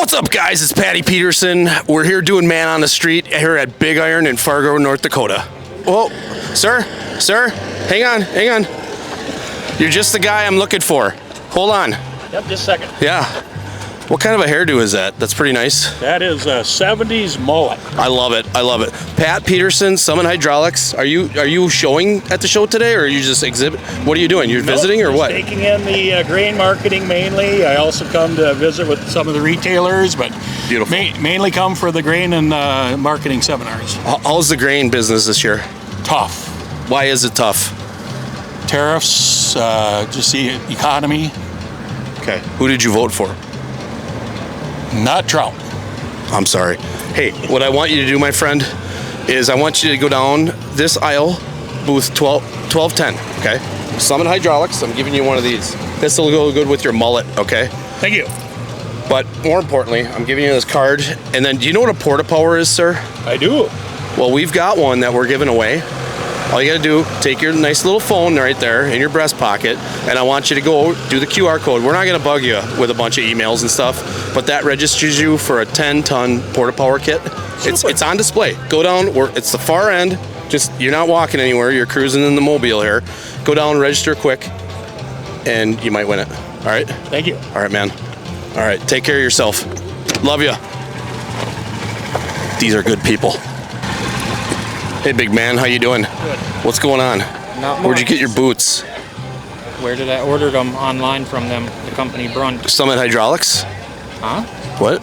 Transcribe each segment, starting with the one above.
What's up, guys? It's Patty Peterson. We're here doing Man on the Street here at Big Iron in Fargo, North Dakota. Whoa, sir, hang on. You're just the guy I'm looking for. Hold on. Yep, just a second. Yeah. What kind of a hairdo is that? That's pretty nice. That is a 70s mullet. I love it. Pat Peterson, Summit Hydraulics. Are you showing at the show today, or are you just exhibit? What are you doing? You're visiting or what? Taking in the grain marketing mainly. I also come to visit with some of the retailers, but beautiful. Mainly come for the grain and marketing seminars. How's the grain business this year? Tough. Why is it tough? Tariffs, just the economy. Okay. Who did you vote for? Not Trump. I'm sorry. Hey, what I want you to do, my friend, is I want you to go down this aisle, booth 1210, okay? Summit Hydraulics, I'm giving you one of these. This will go good with your mullet, okay? Thank you. But more importantly, I'm giving you this card. And then, do you know what a Porta Power is, sir? I do. Well, we've got one that we're giving away. All you gotta do, take your nice little phone right there in your breast pocket, and I want you to go do the QR code. We're not gonna bug you with a bunch of emails and stuff, but that registers you for a 10-ton Porta Power kit. It's on display. Go down, it's the far end. Just, you're not walking anywhere, you're cruising in the mobile here. Go down, register quick, and you might win it. All right? Thank you. All right, man. All right, take care of yourself. Love you. These are good people. Hey, big man, how you doing? Good. What's going on? Not Where'd you much. get your boots? Where did I order them? Online from them, the company Brunt. Summit Hydraulics? Huh? What?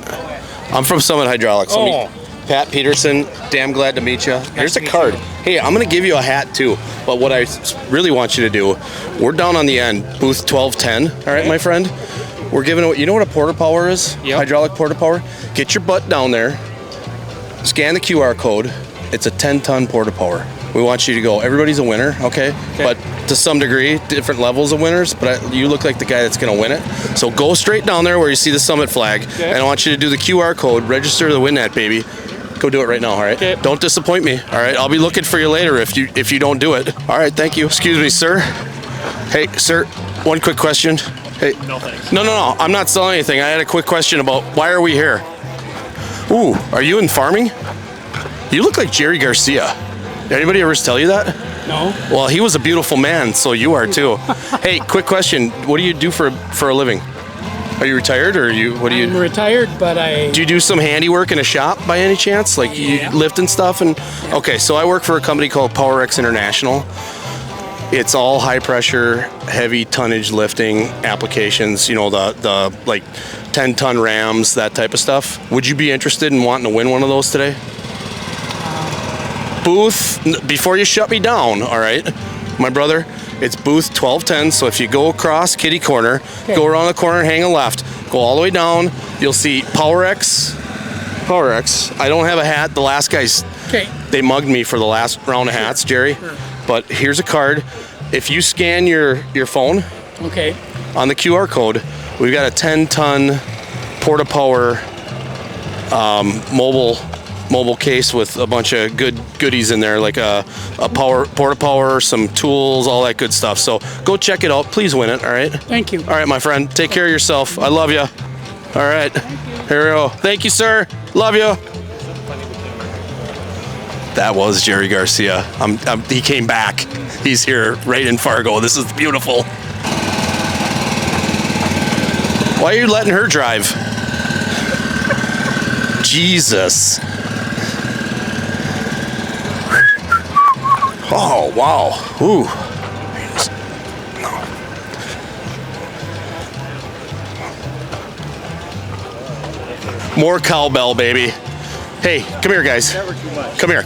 I'm from Summit Hydraulics. Oh. Pat Peterson, damn glad to meet you. Here's to a meet card. you. Hey, I'm gonna give you a hat too, but what I really want you to do, we're down on the end, booth 1210, all right, my friend? We're giving away, you know what a Porta Power is? Yep. Hydraulic Porta Power? Get your butt down there, scan the QR code. It's a 10-ton Porta Power. We want you to go. Everybody's a winner, okay? But to some degree, different levels of winners, but you look like the guy that's gonna win it. So go straight down there where you see the Summit flag, and I want you to do the QR code, register to win that, baby. Go do it right now, all right? Okay. Don't disappoint me, all right? I'll be looking for you later if you don't do it. All right, thank you. Excuse me, sir. Hey, sir, one quick question. Hey. No thanks. No, I'm not selling anything. I had a quick question about why are we here? Ooh, are you in farming? You look like Jerry Garcia. Anybody ever tell you that? No. Well, he was a beautiful man, so you are too. Hey, quick question. What do you do for a living? Are you retired, or what do you? I'm retired, but Do you do some handiwork in a shop by any chance? Like Yeah. you lift and stuff? And okay, so I work for a company called PowerX International. It's all high pressure, heavy tonnage lifting applications. You know, the like 10-ton rams, that type of stuff. Would you be interested in wanting to win one of those today? Booth, before you shut me down, all right, my brother, it's booth 1210. So if you go across kitty corner, go around the corner, hang a left, go all the way down, you'll see PowerX. I don't have a hat. The last guys, they mugged me for the last round of hats, Jerry. But here's a card. If you scan your phone on the QR code, we've got a 10-ton Porta Power mobile case with a bunch of goodies in there, like a Porta Power, some tools, all that good stuff. So go check it out. Please win it, all right? thank you. All right, my friend. Take care of yourself. I love you. All right. Here we go. Thank you, sir. Love you. That was Jerry Garcia. He came back. He's here right in Fargo. This is beautiful. Why are you letting her drive? Jesus. Oh, wow. Ooh. More cowbell, baby. Hey, come here, guys. Never too much. Come here.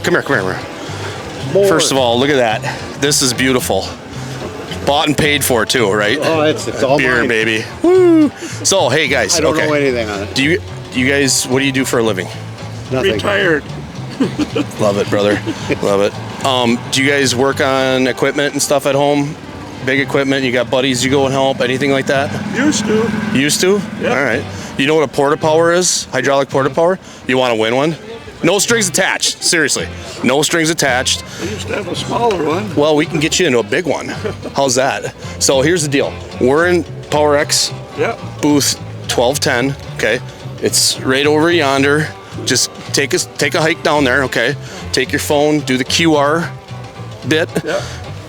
First of all, look at that. This is beautiful. Bought and paid for too, right? Oh, it's all beer, mine. baby. Woo! So, hey guys, I don't know anything on it. Do you guys? What do you do for a living? Nothing. Retired. Love it, brother. Love it. Do you guys work on equipment and stuff at home? Big equipment? You got buddies you go and help? Anything like that? Used to. Used to? Yep. All right. You know what a Porta Power is? Hydraulic Porta Power? You want to win one? No strings attached. Seriously. No strings attached. I used to have a smaller one. Well, we can get you into a big one. How's that? So here's the deal. We're in PowerX Yep. booth 1210, okay? It's right over yonder. Just take a hike down there, okay? Take your phone, do the QR bit,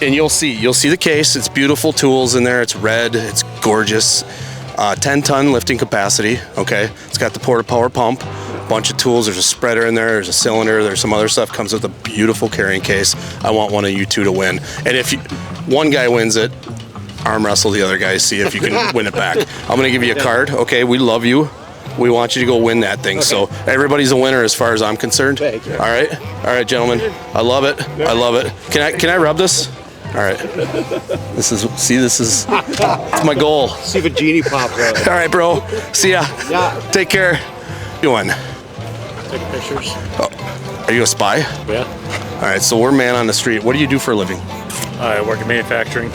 and you'll see the case. It's beautiful tools in there. It's red. It's gorgeous. 10-ton lifting capacity, okay? It's got the Porta Power pump, bunch of tools. There's a spreader in there. There's a cylinder. There's some other stuff. Comes with a beautiful carrying case. I want one of you two to win. And if one guy wins it, arm wrestle the other guy, see if you can win it back. I'm going to give you a card, okay? We love you. We want you to go win that thing. Okay. So everybody's a winner as far as I'm concerned. Thank you. All right, gentlemen. I love it. I love it. Can I rub this? All right. This is my goal. See if a genie pops out. All right, bro. See ya. Yeah. Take care. Doing. Take pictures. Oh, are you a spy? Yeah. All right. So we're man on the street. What do you do for a living? I work in manufacturing,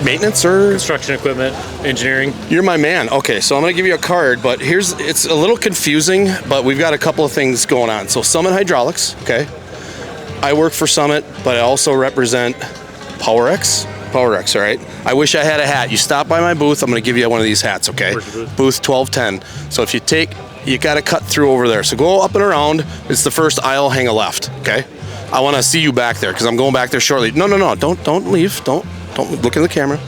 Maintenance or construction equipment, engineering. You're my man. Okay, so I'm gonna give you a card, but it's a little confusing, but we've got a couple of things going on. So Summit Hydraulics, okay. I work for Summit, but I also represent PowerX. PowerX, all right. I wish I had a hat. You stop by my booth, I'm gonna give you one of these hats, okay? Booth 1210. So if you gotta cut through over there. So go up and around. It's the first aisle, hang a left, okay? I want to see you back there because I'm going back there shortly. No, don't leave. Don't look in the camera.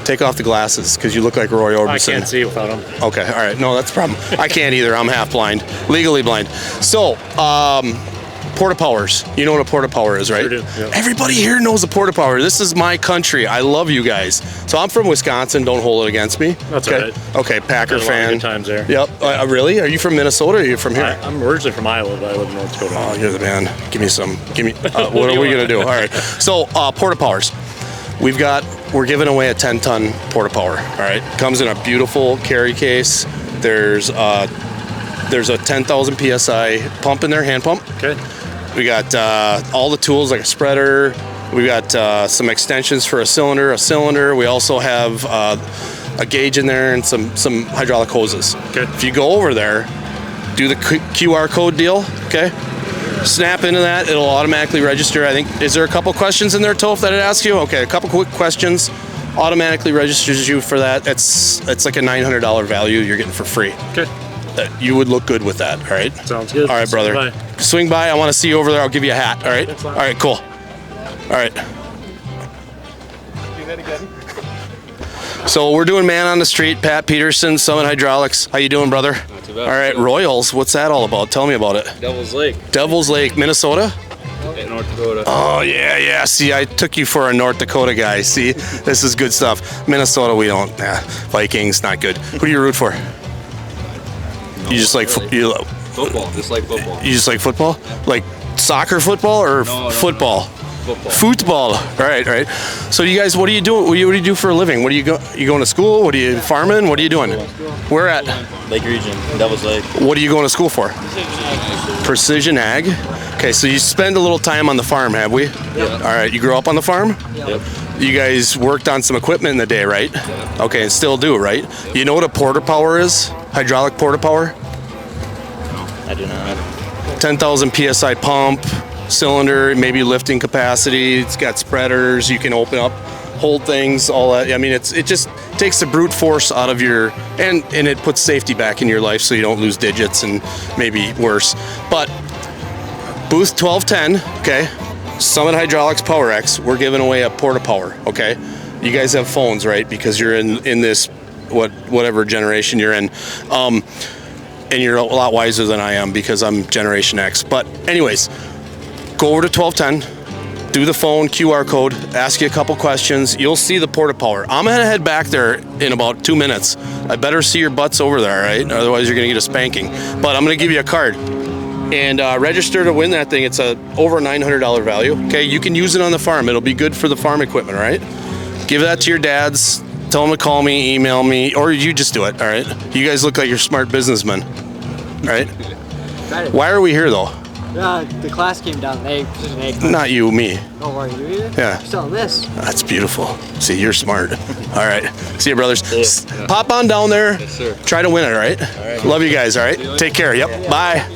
Take off the glasses because you look like Roy Orbison. I can't see without them. Okay, all right. No, that's a problem. I can't either. I'm half blind, legally blind. So, Porta Powers. You know what a Porta Power is, right? Sure do. Yep. Everybody here knows a Porta Power. This is my country. I love you guys. So I'm from Wisconsin. Don't hold it against me. That's okay? all right. Okay, Packer fan. Good times there. Yep. Really? Are you from Minnesota or are you from here? I'm originally from Iowa, but I live in North Dakota. Oh, you're the man. Give me some. What are we gonna do? All right. So Porta Powers. We're giving away a 10-ton Porta Power. All right. Comes in a beautiful carry case. There's a 10,000 psi pump in there, hand pump. Okay. We got all the tools like a spreader. We got some extensions for a cylinder. We also have a gauge in there and some hydraulic hoses. Okay. If you go over there, do the QR code deal, okay? Snap into that, it'll automatically register. I think, is there a couple questions in there, Toph, that it asks you? Okay, a couple quick questions, automatically registers you for that. It's like a $900 value you're getting for free. Okay. You would look good with that, all right? Sounds good. All right, brother. Swing by. I want to see you over there. I'll give you a hat, all right? All right, cool. All right. Do that again. So we're doing Man on the Street, Pat Peterson, Summit Hydraulics. How you doing, brother? Not too bad. All right, Royals, what's that all about? Tell me about it. Devil's Lake, Devil's Lake, Minnesota? North Dakota. Oh, yeah. See, I took you for a North Dakota guy. See, this is good stuff. Minnesota, we don't. Vikings, not good. Who do you root for? You just like Football, just like football. You just like football? Like soccer football or football? Football. Football. All right. So you guys, what do you do? What do you do for a living? What do you go? You going to school? What are you farming? What are you doing? Where at? Lake Region, Devil's Lake. What are you going to school for? Precision ag. Okay, so you spend a little time on the farm, have we? Yeah. All right. You grew up on the farm? Yep. You guys worked on some equipment in the day, right? Yeah. Okay, and still do, right? You know what a Porta Power is? Hydraulic Porta Power? I do not. 10,000 psi pump, cylinder, maybe lifting capacity. It's got spreaders. You can open up, hold things, all that. I mean, it just takes the brute force out of your, and it puts safety back in your life so you don't lose digits and maybe worse. But booth 1210, okay, Summit Hydraulics PowerX, we're giving away a Porta Power, okay? You guys have phones, right? Because you're in this, whatever generation you're in. And you're a lot wiser than I am because I'm Generation X. But anyways, go over to 1210, do the phone, QR code, ask you a couple questions. You'll see the Porta Power. I'm gonna head back there in about 2 minutes. I better see your butts over there, all right? Otherwise you're gonna get a spanking. But I'm gonna give you a card. And register to win that thing. It's over $900 value. Okay, you can use it on the farm. It'll be good for the farm equipment, all right? Give that to your dads. Tell them to call me, email me, or you just do it, all right? You guys look like you're smart businessmen, all right? Why are we here, though? The class came down. Precision ag class. Not you, me. Oh, are you here? Yeah. You're selling this. That's beautiful. See, you're smart. All right. See you, brothers. Yeah. Pop on down there. Yes, sir. Try to win it, all right? All right. Love you guys, all right? Take care. Yep. Bye.